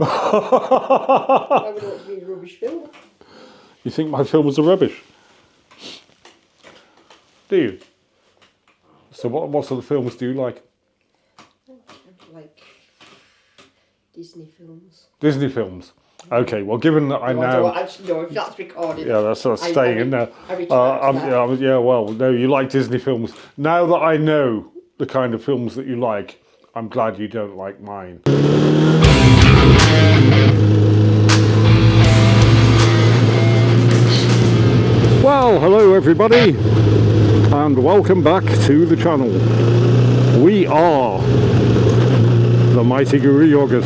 Why would it want to be a rubbish film? You think my films are rubbish? Do you? So what sort of films do you like? I like Disney films. Disney films. Okay, well, given that I No, now... I don't actually know if that's recorded. Yeah, that's sort of staying in there. I retract that. Yeah, well, no, you like Disney films. Now that I know the kind of films that you like, I'm glad you don't like mine. Well, hello everybody, and welcome back to the channel. We are the Mighty Guru Yoggers.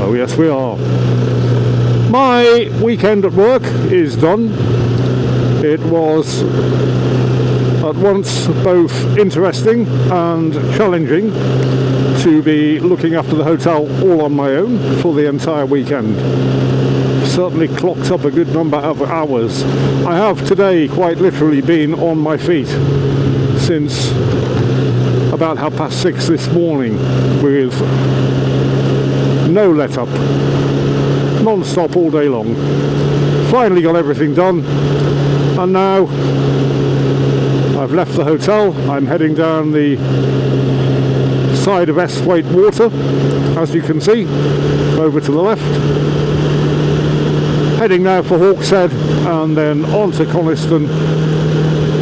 Oh yes, we are. My weekend at work is done. It was at once both interesting and challenging to be looking after the hotel all on my own for the entire weekend. Certainly clocked up a good number of hours. I have today quite literally been on my feet since about 6:30 this morning with no let up, non-stop all day long. Finally got everything done, and now I've left the hotel. I'm heading down the side of Esthwaite Water, as you can see, over to the left. Heading now for Hawkshead and then on to Coniston,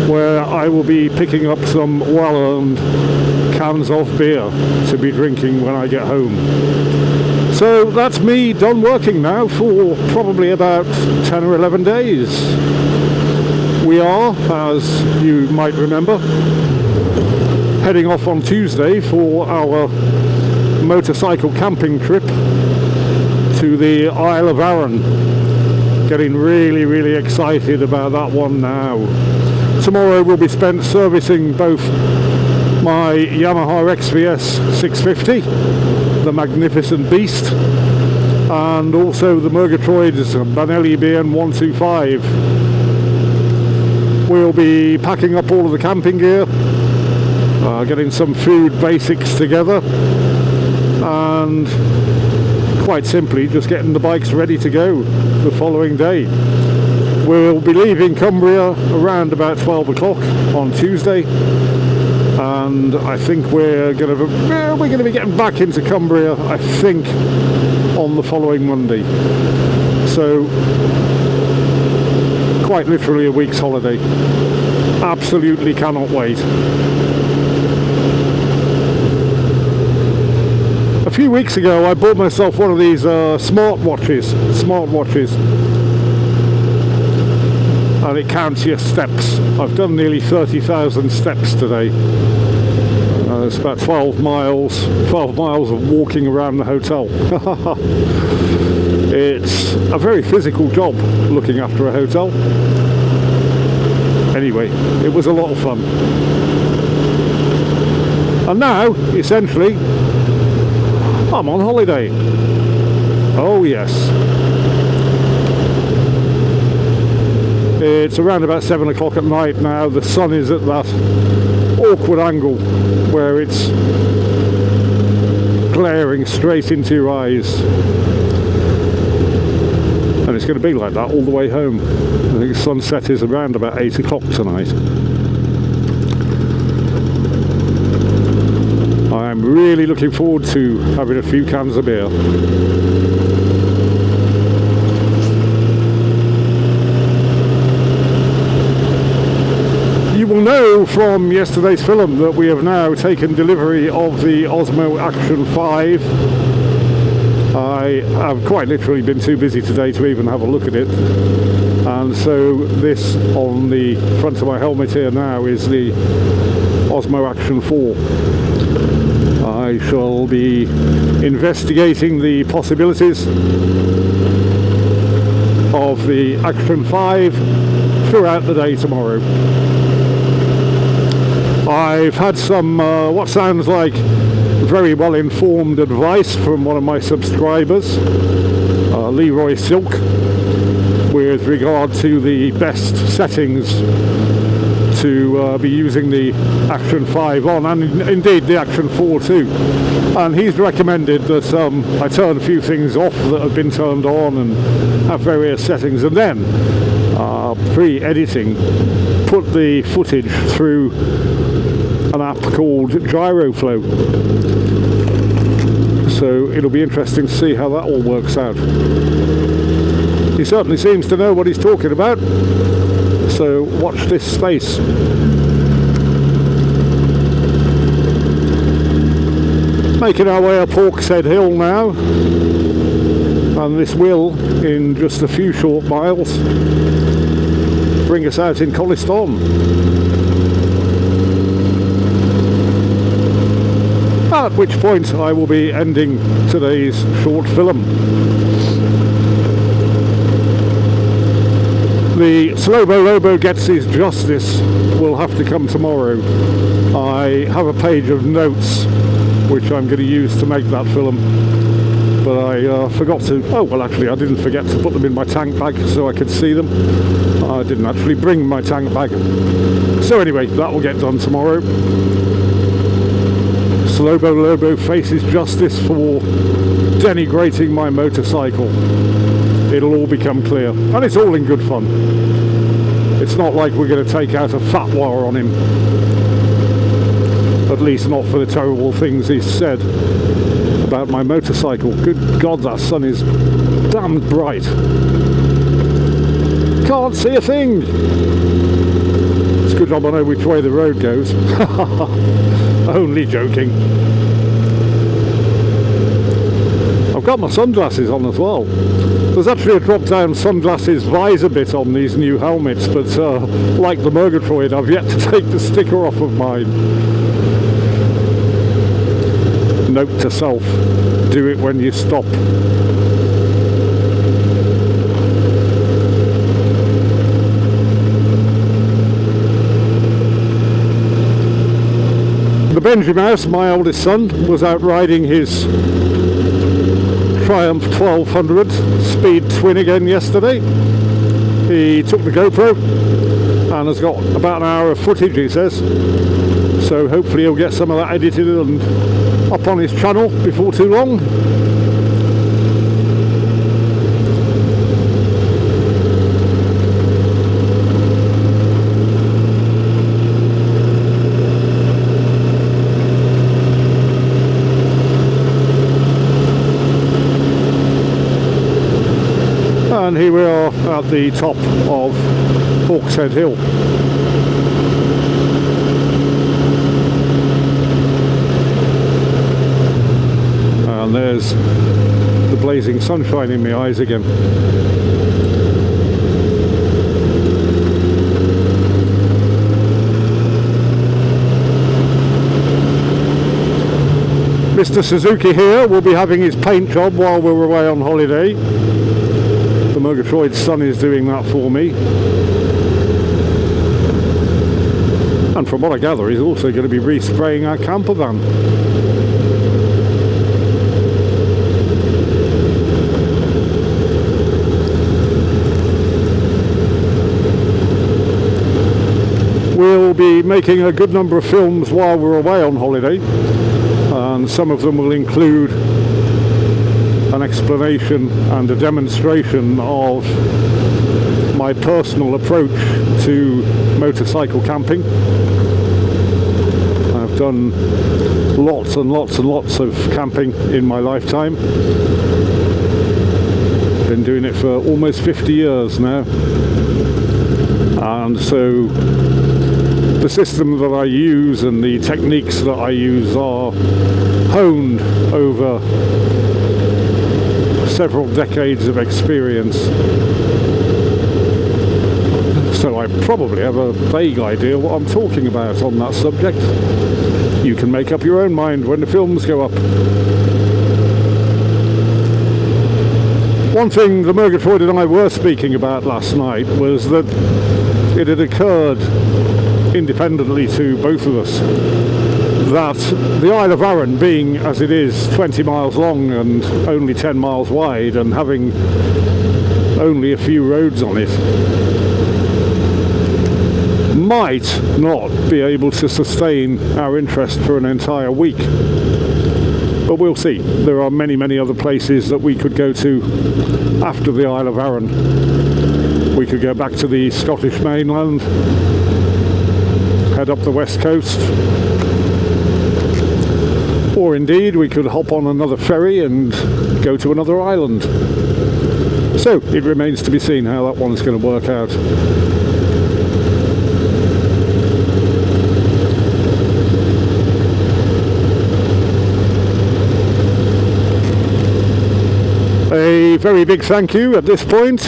where I will be picking up some well-earned cans of beer to be drinking when I get home. So that's me done working now for probably about 10 or 11 days. We are, as you might remember, heading off on Tuesday for our motorcycle camping trip to the Isle of Arran. Getting really excited about that one now. Tomorrow will be spent servicing both my Yamaha XVS 650, the magnificent beast, and also the Murgatroyd's Banelli BN 125. We'll be packing up all of the camping gear, getting some food basics together, and quite simply just getting the bikes ready to go the following day. We'll be leaving Cumbria around about 12 o'clock on Tuesday, and I think we're going to be getting back into Cumbria, I think, on the following Monday. So quite literally a week's holiday. Absolutely cannot wait. A few weeks ago I bought myself one of these smartwatches, and it counts your steps. I've done nearly 30,000 steps today. It's about 12 miles of walking around the hotel. It's a very physical job looking after a hotel. Anyway, it was a lot of fun. And now, essentially, I'm on holiday. Oh yes. It's around about 7 o'clock at night now. The sun is at that awkward angle where it's glaring straight into your eyes. And it's going to be like that all the way home. I think sunset is around about 8 o'clock tonight. I'm really looking forward to having a few cans of beer. You will know from yesterday's film that we have now taken delivery of the Osmo Action 5. I have quite literally been too busy today to even have a look at it, and so this on the front of my helmet here now is the Osmo Action 4. I shall be investigating the possibilities of the Action 5 throughout the day tomorrow. I've had some what sounds like very well informed advice from one of my subscribers, Leroy Silk, with regard to the best settings to be using the Action 5 on, and indeed the Action 4 too. And he's recommended that I turn a few things off that have been turned on and have various settings, and then pre-editing put the footage through an app called Gyroflow. So it'll be interesting to see how that all works out. He certainly seems to know what he's talking about, so watch this space. Making our way up Hawkshead Hill now, and this will, in just a few short miles, bring us out in Coniston. At which point I will be ending today's short film. The Slobo Lobo gets his justice will have to come tomorrow. I have a page of notes which I'm going to use to make that film, but I forgot to, oh well actually I didn't forget to put them in my tank bag so I could see them. I didn't actually bring my tank bag. So anyway, that will get done tomorrow. Slobo Lobo faces justice for denigrating my motorcycle. It'll all become clear, and it's all in good fun. It's not like we're going to take out a fatwa on him, at least not for the terrible things he's said about my motorcycle. Good God, that sun is damned bright. Can't see a thing. It's a good job I know which way the road goes. Only joking. I've got my sunglasses on as well. There's actually a drop-down sunglasses visor bit on these new helmets, but like the Murgatroyd, I've yet to take the sticker off of mine. Note to self, do it when you stop. The Benji Mouse, my oldest son, was out riding his Triumph 1200 speed twin again yesterday. He took the GoPro and has got about an hour of footage, he says, so hopefully he'll get some of that edited and up on his channel before too long. And here we are at the top of Hawkshead Hill. And there's the blazing sunshine in my eyes again. Mr. Suzuki here will be having his paint job while we're away on holiday. The Murgatroyd's son is doing that for me. And from what I gather, he's also going to be respraying our camper van. We'll be making a good number of films while we're away on holiday, and some of them will include an explanation and a demonstration of my personal approach to motorcycle camping. I've done lots and lots and lots of camping in my lifetime. Been doing it for almost 50 years now, and so the system that I use and the techniques that I use are honed over several decades of experience, so I probably have a vague idea what I'm talking about on that subject. You can make up your own mind when the films go up. One thing the Murgatroyd and I were speaking about last night was that it had occurred independently to both of us that the Isle of Arran, being as it is 20 miles long and only 10 miles wide and having only a few roads on it, might not be able to sustain our interest for an entire week. But we'll see. There are many, many other places that we could go to after the Isle of Arran. We could go back to the Scottish mainland, head up the west coast, or indeed we could hop on another ferry and go to another island. So it remains to be seen how that one's going to work out. A very big thank you at this point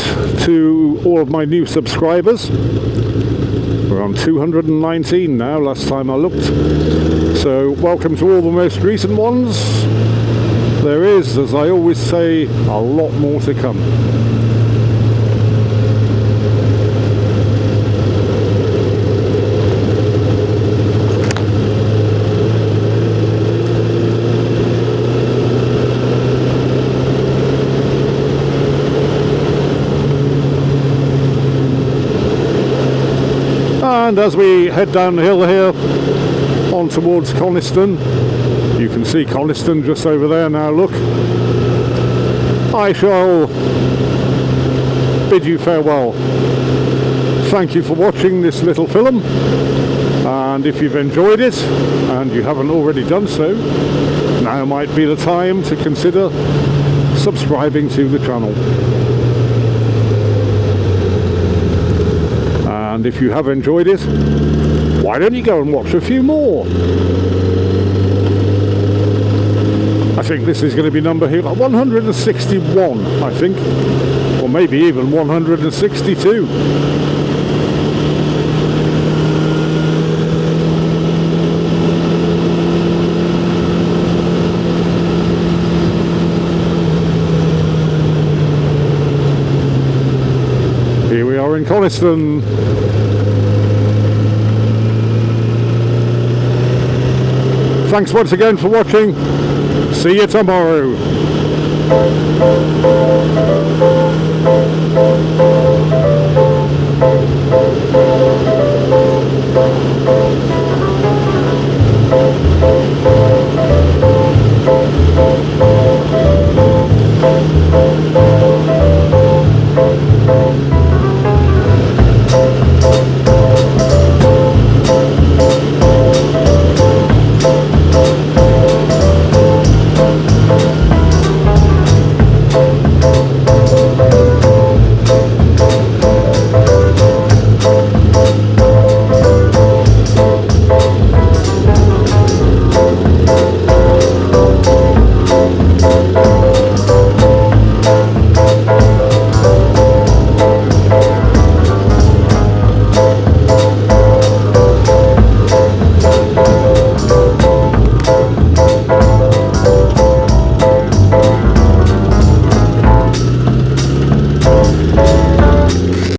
to all of my new subscribers. We're on 219 now, last time I looked. So welcome to all the most recent ones. There is, as I always say, a lot more to come. And as we head down the hill here on towards Coniston, you can see Coniston just over there now, look. I shall bid you farewell. Thank you for watching this little film, and if you've enjoyed it and you haven't already done so, now might be the time to consider subscribing to the channel. And if you have enjoyed it, why don't you go and watch a few more? I think this is going to be number here 161, I think, or maybe even 162. Here we are in Coniston. Thanks once again for watching. See you tomorrow.